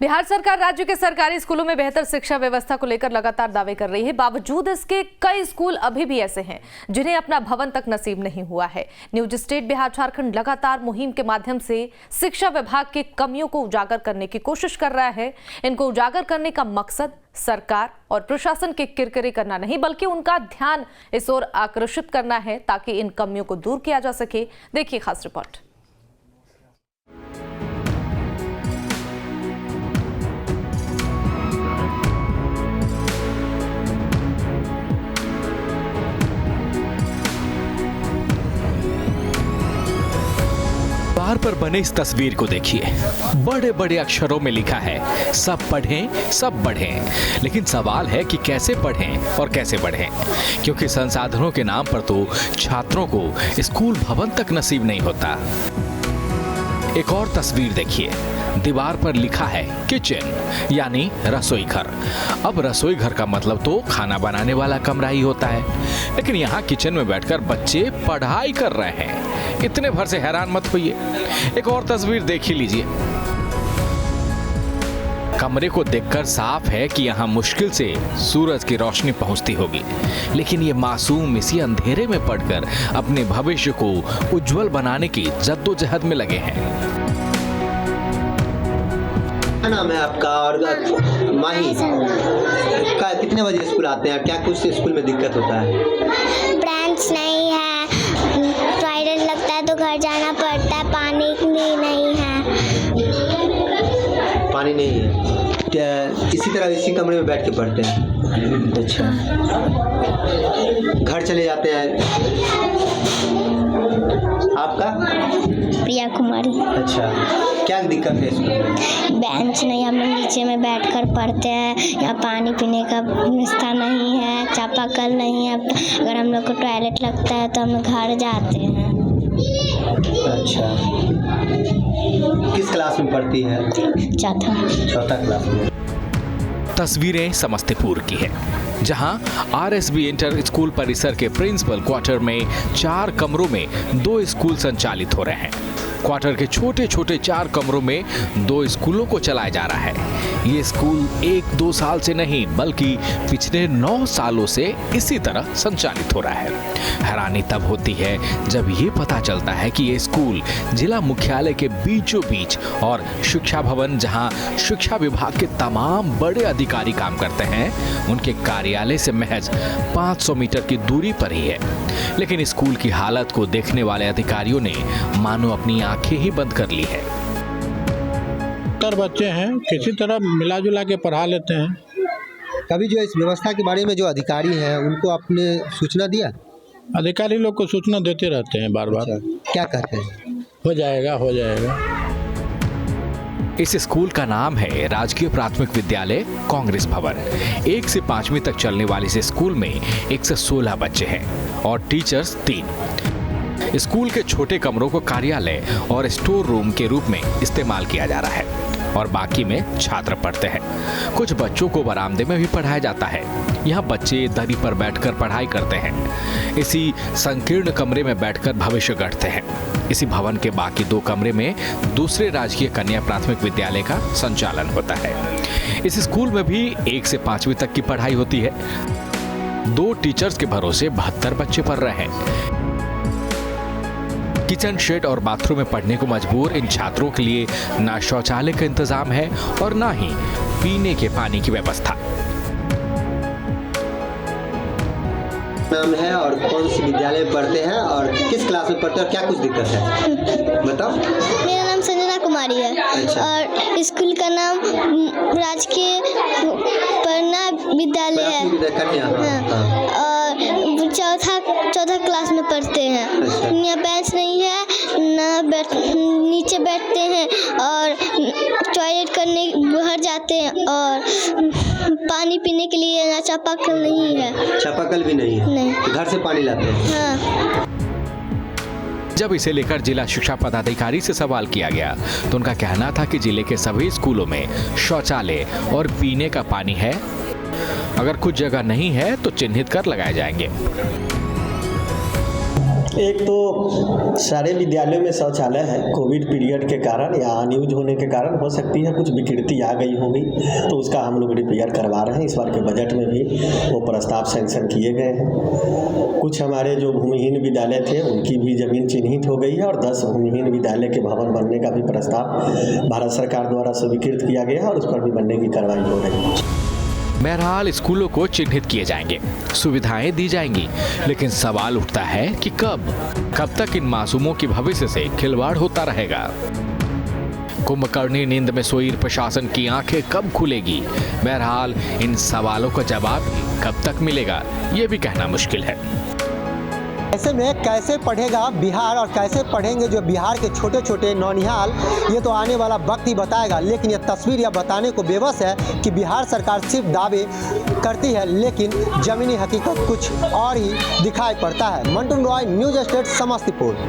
बिहार सरकार राज्य के सरकारी स्कूलों में बेहतर शिक्षा व्यवस्था को लेकर लगातार दावे कर रही है। बावजूद इसके कई स्कूल अभी भी ऐसे हैं जिन्हें अपना भवन तक नसीब नहीं हुआ है। न्यूज स्टेट बिहार झारखंड लगातार मुहिम के माध्यम से शिक्षा विभाग की कमियों को उजागर करने की कोशिश कर रहा है। इनको उजागर करने का मकसद सरकार और प्रशासन के किरकिरी करना नहीं, बल्कि उनका ध्यान इस ओर आकर्षित करना है ताकि इन कमियों को दूर किया जा सके। देखिए खास रिपोर्ट। दीवार पर बने इस तस्वीर को देखिए। बड़े बड़े अक्षरों में लिखा है, सब पढ़ें सब बढ़ें। लेकिन सवाल है कि कैसे पढ़ें और कैसे बढ़ें, क्योंकि संसाधनों के नाम पर तो छात्रों को स्कूल भवन तक नसीब नहीं होता। एक और तस्वीर देखिए, दीवार पर लिखा है किचन, यानी रसोई घर। अब रसोई घर का मतलब तो खाना बनाने वाला कमरा ही होता है, लेकिन यहाँ किचन में बैठकर बच्चे पढ़ाई कर रहे हैं। इतने भर से हैरान मत होइए। एक और तस्वीर देख ही लीजिए। कमरे को देखकर साफ है कि यहाँ मुश्किल से सूरज की रोशनी पहुंचती होगी, लेकिन ये मासूम इसी अंधेरे में पढ़कर अपने भविष्य को उज्जवल बनाने की जद्दोजहद में लगे हैं। क्या नाम है आपका? और माही का कितने बजे स्कूल आते हैं? क्या कुछ स्कूल में दिक्कत होता है? ब्रांच नहीं है, टॉयलेट लगता है तो घर जाना पड़ता है, पानी भी नहीं है। पानी नहीं है, इसी तरह इसी कमरे में बैठ के पढ़ते हैं। अच्छा, घर चले जाते हैं। आपका? प्रिया कुमारी। अच्छा, क्या दिक्कत है इसमें? बेंच नहीं, हम लोग नीचे में बैठकर पढ़ते हैं। यहाँ पानी पीने का व्यवस्था नहीं है, चापाकल नहीं है। अगर हम लोग को टॉयलेट लगता है तो हम लोग घर जाते हैं। अच्छा, किस क्लास में पढ़ती है? चौथा क्लास में। तस्वीरें समस्तीपुर की है, जहां आरएसबी इंटर स्कूल परिसर के प्रिंसिपल क्वार्टर में 4 कमरों में 2 स्कूल संचालित हो रहे हैं। क्वार्टर के छोटे छोटे 4 कमरों में 2 स्कूलों को चलाया जा रहा है। ये स्कूल 1-2 साल से नहीं, बल्कि पिछले 9 सालों से इसी तरह संचालित हो रहा है। हैरानी तब होती है जब ये पता चलता है कि ये स्कूल जिला मुख्यालय के बीचों बीच और शिक्षा भवन, जहां शिक्षा विभाग के तमाम बड़े अधिकारी काम करते हैं, उनके कार्यालय से महज 500 मीटर की दूरी पर ही है। लेकिन स्कूल की हालत को देखने वाले अधिकारियों ने मानो अपनी आंखें ही बंद कर ली है। बच्चे हैं, किसी तरह मिला जुला के पढ़ा लेते हैं। कभी जो इस व्यवस्था के बारे में जो अधिकारी हैं उनको आपने सूचना दिया? अधिकारी लोग को सूचना देते रहते हैं बार बार। अच्छा, क्या कहते हैं? हो जाएगा हो जाएगा। इस स्कूल का नाम है राजकीय प्राथमिक विद्यालय कांग्रेस भवन। 1 से 5वीं तक चलने वाले इस स्कूल में 116 बच्चे हैं और टीचर्स 3। स्कूल के छोटे कमरों को कार्यालय और स्टोर रूम के रूप में इस्तेमाल किया जा रहा है और बाकी में छात्र पढ़ते हैं। कुछ बच्चों को बरामदे में भी पढ़ाया जाता है। यहाँ बच्चे दरी पर बैठकर पढ़ाई करते हैं। इसी संकीर्ण कमरे में बैठकर भविष्य गढ़ते हैं। इसी भवन के बाकी 2 कमरे में दूसरे राजकीय कन्या प्राथमिक विद्यालय का संचालन होता है। इस स्कूल में भी 1 से 5वीं तक की पढ़ाई होती है। 2 टीचर्स के भरोसे 72 बच्चे पढ़ रहे हैं। किचन शेड और बाथरूम में पढ़ने को मजबूर इन छात्रों के लिए ना शौचालय का इंतजाम है और ना ही पीने के पानी की व्यवस्था। नाम है और कौन सी विद्यालय में पढ़ते हैं और किस क्लास में पढ़ते हैं और क्या कुछ दिक्कत है, बताओ। मेरा नाम संजना कुमारी है। अच्छा। और स्कूल का नाम राजकीय पन्ना विद्यालय है। हाँ। और चौथा क्लास में पढ़ते हैं। अच्छा। यहाँ बेंच नहीं है, ना नीचे बैठते हैं और टॉयलेट करने बाहर जाते हैं और पानी पीने के लिए ना चापाकल नहीं है। चापाकल भी नहीं है? नहीं। घर से पानी लाते हैं? हाँ। जब इसे लेकर जिला शिक्षा पदाधिकारी से सवाल किया गया तो उनका कहना था कि जिले के सभी स्कूलों में शौचालय और पीने का पानी है। अगर कुछ जगह नहीं है तो चिन्हित कर लगाए जाएंगे। एक तो सारे विद्यालयों में शौचालय है, कोविड पीरियड के कारण या अनयूज होने के कारण हो सकती है कुछ विकृति आ गई होगी, तो उसका हम लोग रिपेयर करवा रहे हैं। इस बार के बजट में भी वो प्रस्ताव सैंक्शन किए गए हैं। कुछ हमारे जो भूमिहीन विद्यालय थे उनकी भी ज़मीन चिन्हित हो गई है और 10 भूमिहीन विद्यालय के भवन बनने का भी प्रस्ताव भारत सरकार द्वारा स्वीकृत किया गया है और उस पर भी बनने की कार्रवाई हो रही है। बहरहाल स्कूलों को चिन्हित किए जाएंगे, सुविधाएं दी जाएंगी, लेकिन सवाल उठता है कि कब तक इन मासूमों की भविष्य से खिलवाड़ होता रहेगा। कुंभकर्णी नींद में सोई प्रशासन की आंखें कब खुलेगी? बहरहाल इन सवालों का जवाब भी कब तक मिलेगा, ये भी कहना मुश्किल है। ऐसे में कैसे पढ़ेगा बिहार और कैसे पढ़ेंगे जो बिहार के छोटे छोटे नौनिहाल, ये तो आने वाला वक्त ही बताएगा। लेकिन यह तस्वीर यह बताने को बेबस है कि बिहार सरकार सिर्फ दावे करती है लेकिन जमीनी हकीकत कुछ और ही दिखाई पड़ता है। Mantu Roy, news state, Samastipur.